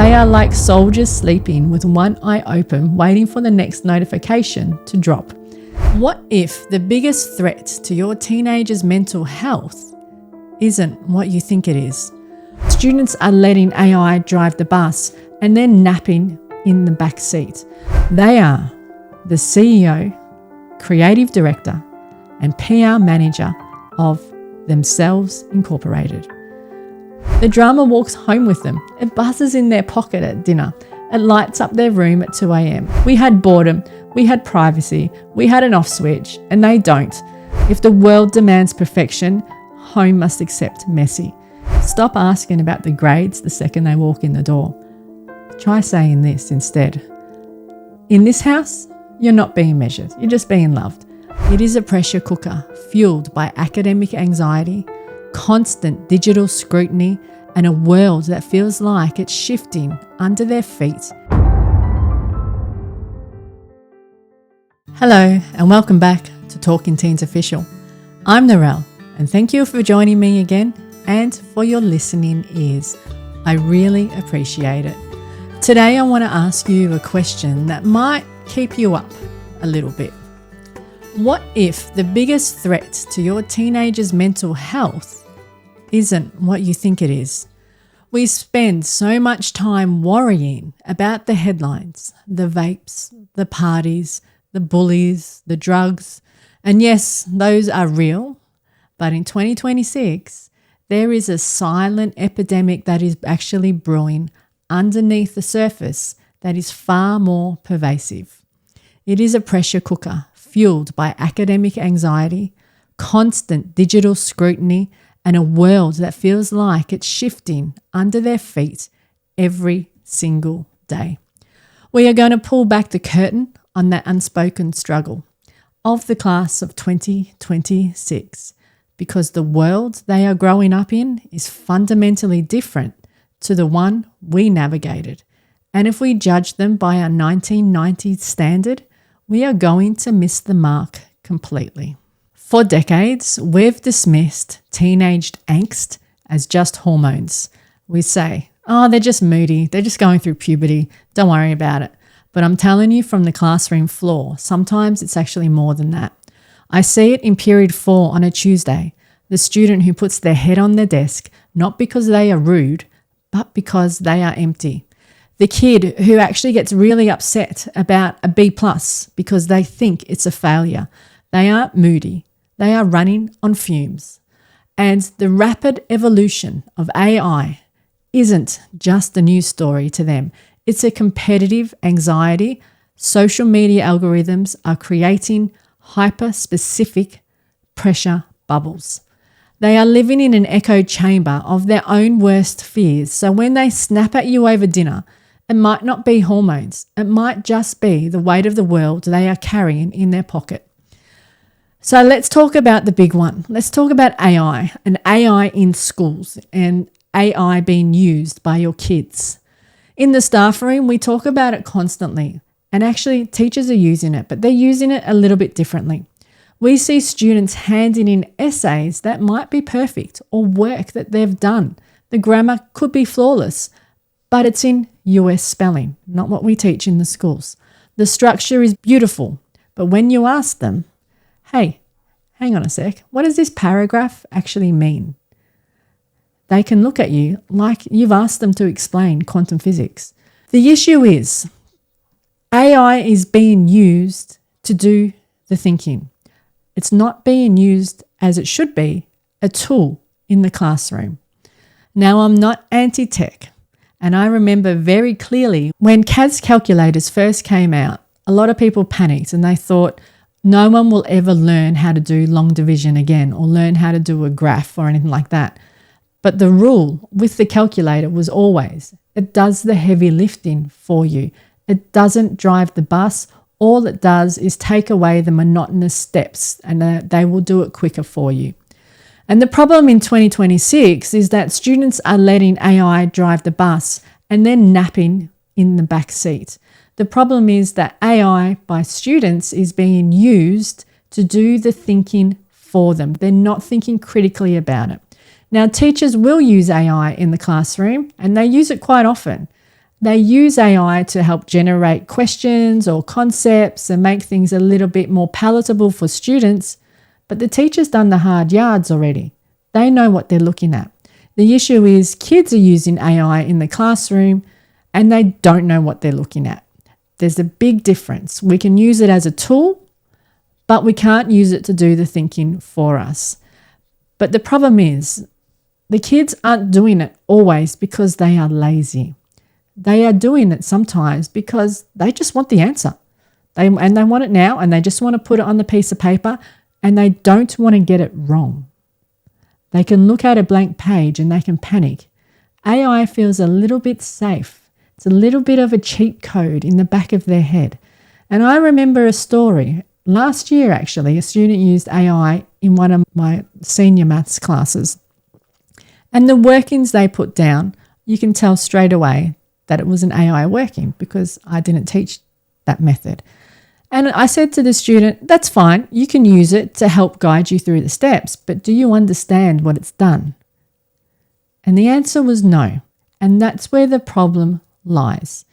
They are like soldiers sleeping with one eye open, waiting for the next notification to drop. What if the biggest threat to your teenager's mental health isn't what you think it is? Students are letting AI drive the bus and they're napping in the back seat. They are the CEO, creative director, and PR manager of Themselves Incorporated. The drama walks home with them. It buzzes in their pocket at dinner. It lights up their room at 2 a.m. We had boredom, we had privacy, we had an off switch, and they don't. If the world demands perfection, home must accept messy. Stop asking about the grades the second they walk in the door. Try saying this instead. In this house, you're not being measured, you're just being loved. It is a pressure cooker fueled by academic anxiety, constant digital scrutiny, and a world that feels like it's shifting under their feet. Hello, and welcome back to Talking Teens Official. I'm Nural, and thank you for joining me again and for your listening ears. I really appreciate it. Today I want to ask you a question that might keep you up a little bit. What if the biggest threat to your teenager's mental health isn't what you think it is? We spend so much time worrying about the headlines, the vapes, the parties, the bullies, the drugs. And yes, those are real. But in 2026, there is a silent epidemic that is actually brewing underneath the surface that is far more pervasive. It is a pressure cooker fueled by academic anxiety, constant digital scrutiny, and a world that feels like it's shifting under their feet every single day. We are going to pull back the curtain on that unspoken struggle of the class of 2026 because the world they are growing up in is fundamentally different to the one we navigated. And if we judge them by our 1990s standard, we are going to miss the mark completely. For decades, we've dismissed teenage angst as just hormones. We say, oh, they're just moody, they're just going through puberty, don't worry about it. But I'm telling you from the classroom floor, sometimes it's actually more than that. I see it in period 4 on a Tuesday, the student who puts their head on their desk, not because they are rude, but because they are empty. The kid who actually gets really upset about a B+ because they think it's a failure. They aren't moody. They are running on fumes. And the rapid evolution of AI isn't just a news story to them. It's a competitive anxiety. Social media algorithms are creating hyper-specific pressure bubbles. They are living in an echo chamber of their own worst fears. So when they snap at you over dinner, it might not be hormones. It might just be the weight of the world they are carrying in their pocket. So let's talk about the big one. Let's talk about AI and AI in schools and AI being used by your kids. In the staff room, we talk about it constantly. And actually, teachers are using it, but they're using it a little bit differently. We see students handing in essays that might be perfect or work that they've done. The grammar could be flawless, but it's in US spelling, not what we teach in the schools. The structure is beautiful, but when you ask them, hey, hang on a sec, what does this paragraph actually mean? They can look at you like you've asked them to explain quantum physics. The issue is AI is being used to do the thinking. It's not being used as it should be, a tool in the classroom. Now, I'm not anti-tech, and I remember very clearly when CAS calculators first came out, a lot of people panicked and they thought no one will ever learn how to do long division again or learn how to do a graph or anything like that. But the rule with the calculator was always, it does the heavy lifting for you. It doesn't drive the bus. All it does is take away the monotonous steps and they will do it quicker for you. And the problem in 2026 is that students are letting AI drive the bus and then napping in the back seat. The problem is that AI by students is being used to do the thinking for them. They're not thinking critically about it. Now, teachers will use AI in the classroom and they use it quite often. They use AI to help generate questions or concepts and make things a little bit more palatable for students, but the teacher's done the hard yards already. They know what they're looking at. The issue is kids are using AI in the classroom and they don't know what they're looking at. There's a big difference. We can use it as a tool, but we can't use it to do the thinking for us. But the problem is the kids aren't doing it always because they are lazy. They are doing it sometimes because they just want the answer. They want it now, and they just want to put it on the piece of paper, and they don't want to get it wrong. They can look at a blank page and they can panic. AI feels a little bit safe. It's a little bit of a cheat code in the back of their head. And I remember a story. Last year, actually, a student used AI in one of my senior maths classes. And the workings they put down, you can tell straight away that it was an AI working because I didn't teach that method. And I said to the student, that's fine, you can use it to help guide you through the steps, but do you understand what it's done? And the answer was no. And that's where the problem lies.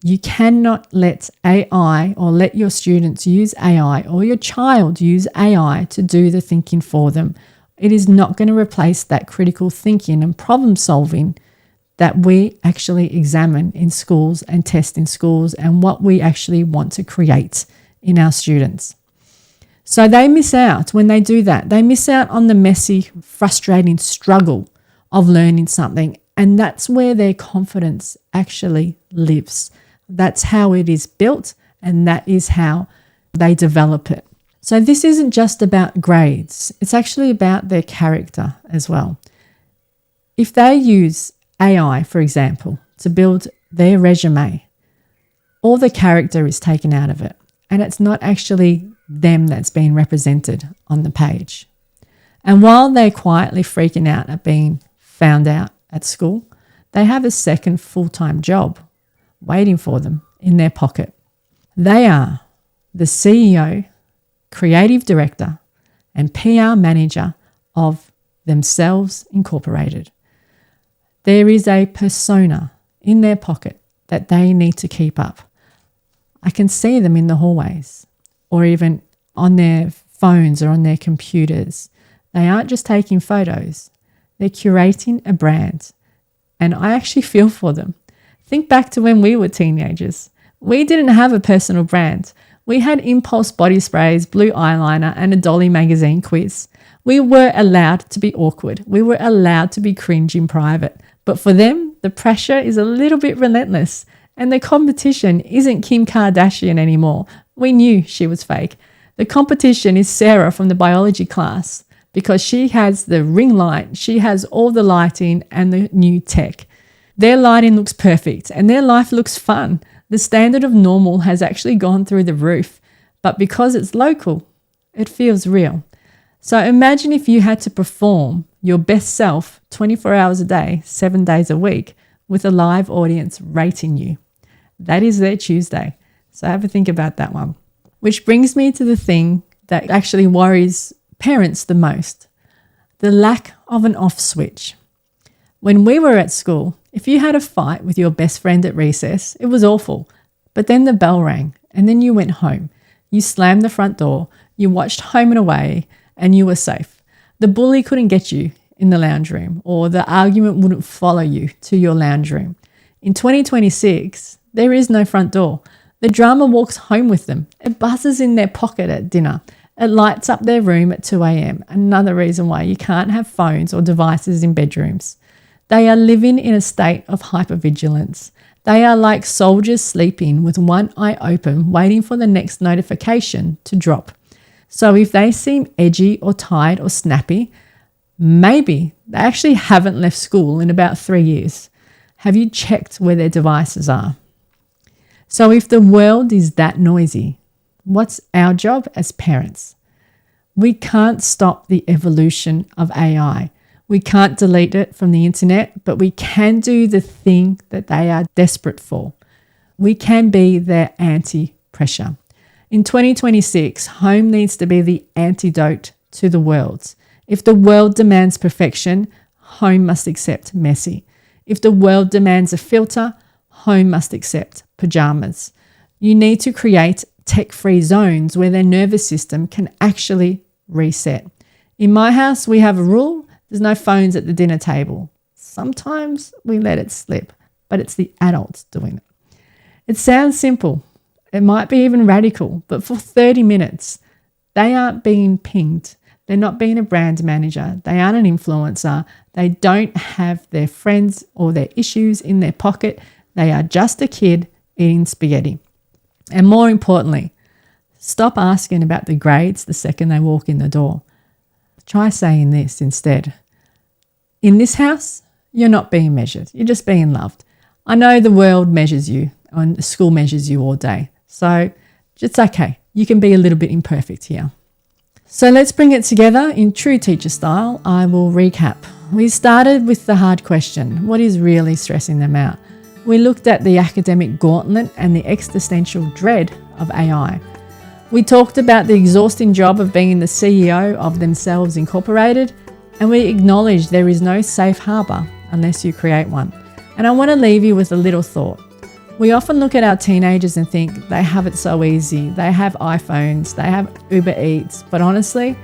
You cannot let AI or let your students use AI or your child use AI to do the thinking for them. It is not going to replace that critical thinking and problem solving that we actually examine in schools and test in schools and what we actually want to create in our students. So they miss out when they do that. They miss out on the messy, frustrating struggle of learning something. And that's where their confidence actually lives. That's how it is built, and that is how they develop it. So this isn't just about grades. It's actually about their character as well. If they use AI, for example, to build their resume, all the character is taken out of it, and it's not actually them that's being represented on the page. And while they're quietly freaking out at being found out at school, they have a second full-time job waiting for them in their pocket. They are the CEO, creative director, and PR manager of Themselves Incorporated. There is a persona in their pocket that they need to keep up. I can see them in the hallways or even on their phones or on their computers. They aren't just taking photos. They're curating a brand. And I actually feel for them. Think back to when we were teenagers. We didn't have a personal brand. We had impulse body sprays, blue eyeliner, and a Dolly magazine quiz. We were allowed to be awkward. We were allowed to be cringe in private. But for them, the pressure is a little bit relentless. And the competition isn't Kim Kardashian anymore. We knew she was fake. The competition is Sarah from the biology class because she has the ring light, she has all the lighting and the new tech. Their lighting looks perfect and their life looks fun. The standard of normal has actually gone through the roof. But because it's local, it feels real. So imagine if you had to perform your best self 24 hours a day, 7 days a week, with a live audience rating you. That is their Tuesday. So have a think about that one. Which brings me to the thing that actually worries parents the most, the lack of an off switch. When we were at school, if you had a fight with your best friend at recess, it was awful. But then the bell rang and then you went home. You slammed the front door, you watched Home and Away, and you were safe. The bully couldn't get you in the lounge room, or the argument wouldn't follow you to your lounge room. In 2026, there is no front door. The drama walks home with them. It buzzes in their pocket at dinner. It lights up their room at 2 a.m. Another reason why you can't have phones or devices in bedrooms. They are living in a state of hypervigilance. They are like soldiers sleeping with one eye open, waiting for the next notification to drop. So if they seem edgy or tired or snappy, maybe they actually haven't left school in about 3 years. Have you checked where their devices are? So if the world is that noisy, what's our job as parents? We can't stop the evolution of AI. We can't delete it from the internet, but we can do the thing that they are desperate for. We can be their anti-pressure. In 2026, home needs to be the antidote to the world. If the world demands perfection, home must accept messy. If the world demands a filter, home must accept pajamas. You need to create tech-free zones where their nervous system can actually reset. In my house, we have a rule: there's no phones at the dinner table. Sometimes we let it slip, but it's the adults doing it. It sounds simple. It might be even radical, but for 30 minutes, they aren't being pinged. They're not being a brand manager. They aren't an influencer. They don't have their friends or their issues in their pocket. They are just a kid eating spaghetti. And more importantly, stop asking about the grades the second they walk in the door. Try saying this instead: in this house, you're not being measured. You're just being loved. I know the world measures you and the school measures you all day. So it's okay. You can be a little bit imperfect here. So let's bring it together in true teacher style. I will recap. We started with the hard question: what is really stressing them out? We looked at the academic gauntlet and the existential dread of AI. We talked about the exhausting job of being the CEO of Themselves Incorporated, and we acknowledged there is no safe harbour unless you create one. And I want to leave you with a little thought. We often look at our teenagers and think they have it so easy. They have iPhones, they have Uber Eats. But honestly,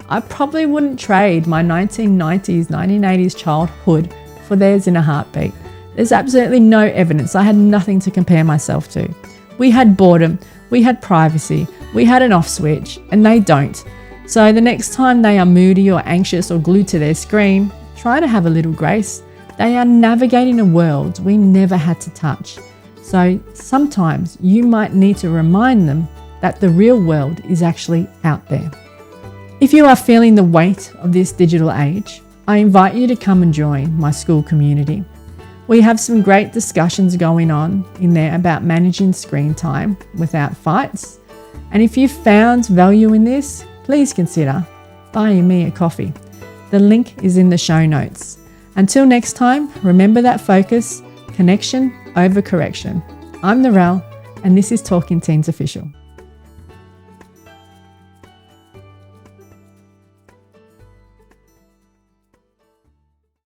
I probably wouldn't trade my 1990s, 1980s childhood for theirs in a heartbeat. There's absolutely no evidence. I had nothing to compare myself to. We had boredom, we had privacy, we had an off switch, and they don't. So the next time they are moody or anxious or glued to their screen, try to have a little grace. They are navigating a world we never had to touch. So sometimes you might need to remind them that the real world is actually out there. If you are feeling the weight of this digital age, I invite you to come and join my school community. We have some great discussions going on in there about managing screen time without fights. And if you found value in this, please consider buying me a coffee. The link is in the show notes. Until next time, remember that focus: connection over correction. I'm Nural, and this is Talking Teens Official.